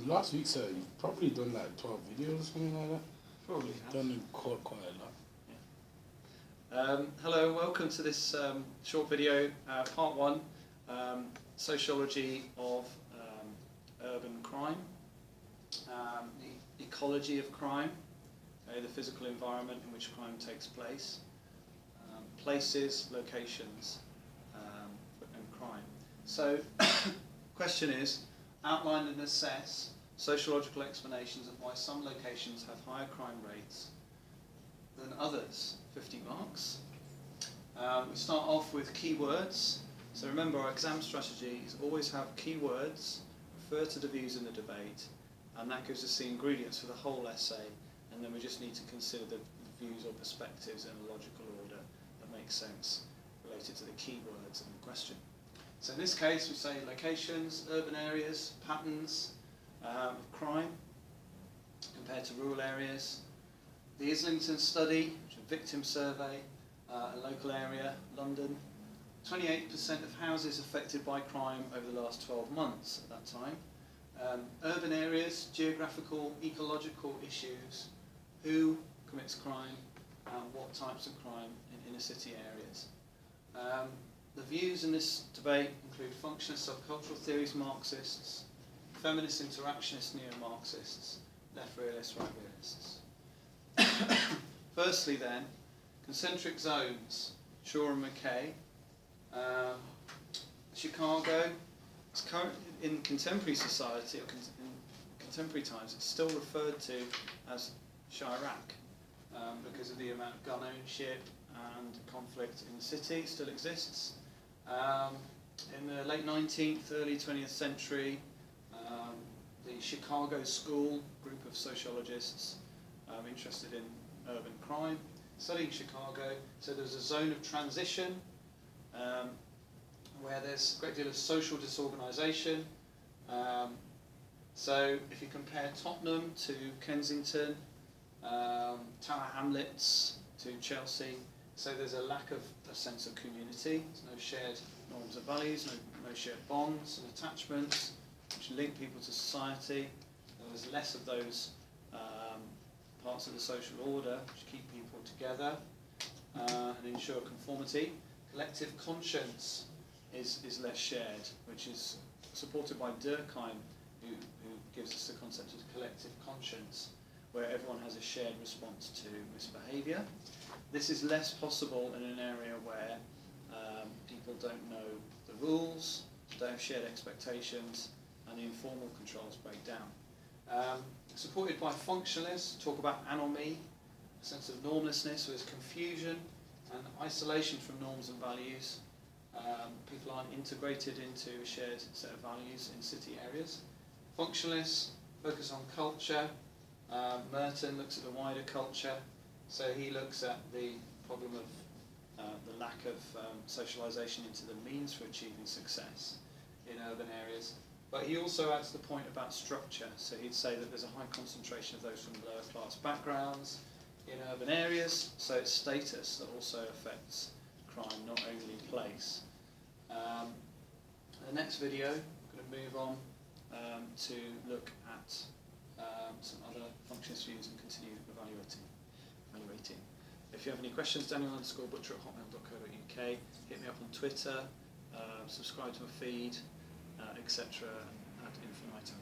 last week, sir, you've probably done like 12 videos or something like that. Probably You've done quite a lot. Hello and welcome to this short video, part one, sociology of urban crime, the ecology of crime, the physical environment in which crime takes place, places, locations, and crime. So, question is, outline and assess sociological explanations of why some locations have higher crime rates than others. 50 marks. We start off with keywords. So remember, our exam strategy is always have keywords, refer to the views in the debate, and that gives us the ingredients for the whole essay, and then we just need to consider the views or perspectives in a logical order that makes sense related to the keywords in the question. So in this case, we say locations, urban areas, patterns of crime compared to rural areas. The Islington study, which is a victim survey, a local area, London. 28% of houses affected by crime over the last 12 months at that time. Urban areas, geographical, ecological issues, who commits crime, and what types of crime in inner city areas. The views in this debate include functionist subcultural theories, Marxists, feminist interactionist neo-Marxists, left realists, right realists. Firstly then, concentric zones, Shaw and McKay. Chicago, it's currently in contemporary society, or in contemporary times, it's still referred to as Chirac because of the amount of gun ownership and conflict in the city. It still exists. In the late 19th, early 20th century, the Chicago School, group of sociologists interested in urban crime, studying Chicago. So there's a zone of transition where there's a great deal of social disorganisation. So if you compare Tottenham to Kensington, Tower Hamlets to Chelsea, so there's a lack of a sense of community. There's no shared norms and values, no shared bonds and attachments which link people to society. There's less of those parts of the social order which keep people together and ensure conformity. Collective conscience is less shared, which is supported by Durkheim, who gives us the concept of collective conscience, where everyone has a shared response to misbehaviour. This is less possible in an area where people don't know the rules, don't have shared expectations, and the informal controls break down. Supported by functionalists, talk about anomie, a sense of normlessness, so there's confusion and isolation from norms and values. People aren't integrated into a shared set of values in city areas. Functionalists focus on culture. Merton looks at the wider culture, so he looks at the problem of the lack of socialisation into the means for achieving success in urban areas. But he also adds the point about structure, so he'd say that there's a high concentration of those from lower class backgrounds in urban areas, so it's status that also affects crime, not only place. In the next video, we're going to move on to look at some other functionist views and continue evaluating. If you have any questions, daniel_butcher@hotmail.co.uk, hit me up on Twitter, subscribe to my feed, etc. ad infinitum.